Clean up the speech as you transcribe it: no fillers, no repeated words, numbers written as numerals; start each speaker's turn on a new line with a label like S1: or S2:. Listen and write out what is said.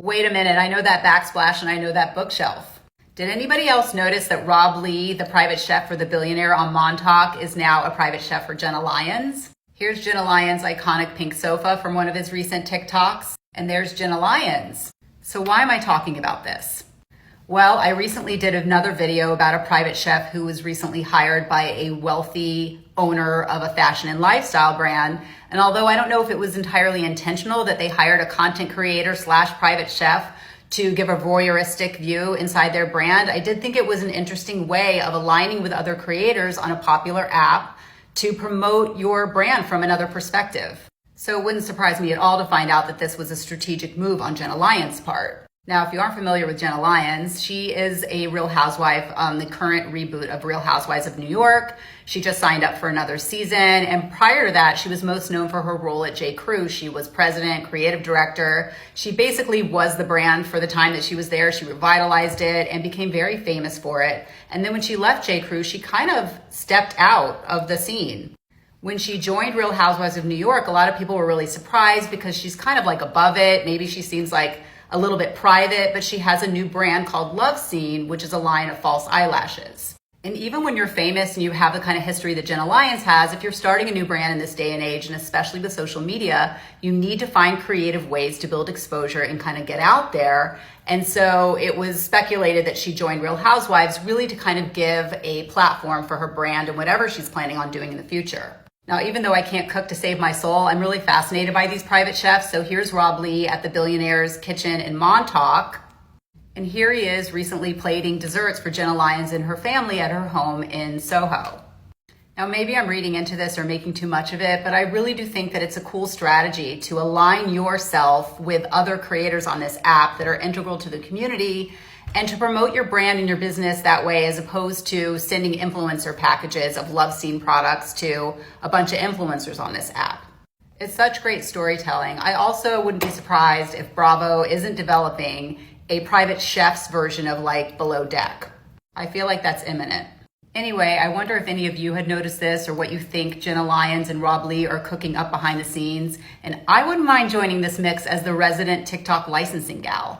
S1: Wait a minute, I know that backsplash and I know that bookshelf. Did anybody else notice that Rob Lee, the private chef for the billionaire on Montauk, is now a private chef for Jenna Lyons? Here's Jenna Lyons' iconic pink sofa from one of his recent TikToks, and there's Jenna Lyons. So why am I talking about this? Well, I recently did another video about a private chef who was recently hired by a wealthy owner of a fashion and lifestyle brand. And although I don't know if it was entirely intentional that they hired a content creator / private chef to give a voyeuristic view inside their brand, I did think it was an interesting way of aligning with other creators on a popular app to promote your brand from another perspective. So it wouldn't surprise me at all to find out that this was a strategic move on Jenna Lyons' part. Now, if you aren't familiar with Jenna Lyons, she is a Real Housewife on the current reboot of Real Housewives of New York. She just signed up for another season. And prior to that, she was most known for her role at J.Crew. She was president, creative director. She basically was the brand for the time that she was there. She revitalized it and became very famous for it. And then when she left J.Crew, she kind of stepped out of the scene. When she joined Real Housewives of New York, a lot of people were really surprised because she's kind of like above it. Maybe she seems like a little bit private, but she has a new brand called Love Scene, which is a line of false eyelashes. And even when you're famous and you have the kind of history that Jenna Lyons has, if you're starting a new brand in this day and age, and especially with social media, you need to find creative ways to build exposure and kind of get out there. And so it was speculated that she joined Real Housewives really to kind of give a platform for her brand and whatever she's planning on doing in the future. Now, even though I can't cook to save my soul, I'm really fascinated by these private chefs. So here's Rob Lee at the Billionaire's Kitchen in Montauk. And here he is recently plating desserts for Jenna Lyons and her family at her home in Soho. Now, maybe I'm reading into this or making too much of it, but I really do think that it's a cool strategy to align yourself with other creators on this app that are integral to the community and to promote your brand and your business that way, as opposed to sending influencer packages of Love Scene products to a bunch of influencers on this app. It's such great storytelling. I also wouldn't be surprised if Bravo isn't developing a private chef's version of like Below Deck. I feel like that's imminent. Anyway, I wonder if any of you had noticed this or what you think Jenna Lyons and Rob Lee are cooking up behind the scenes. And I wouldn't mind joining this mix as the resident TikTok licensing gal.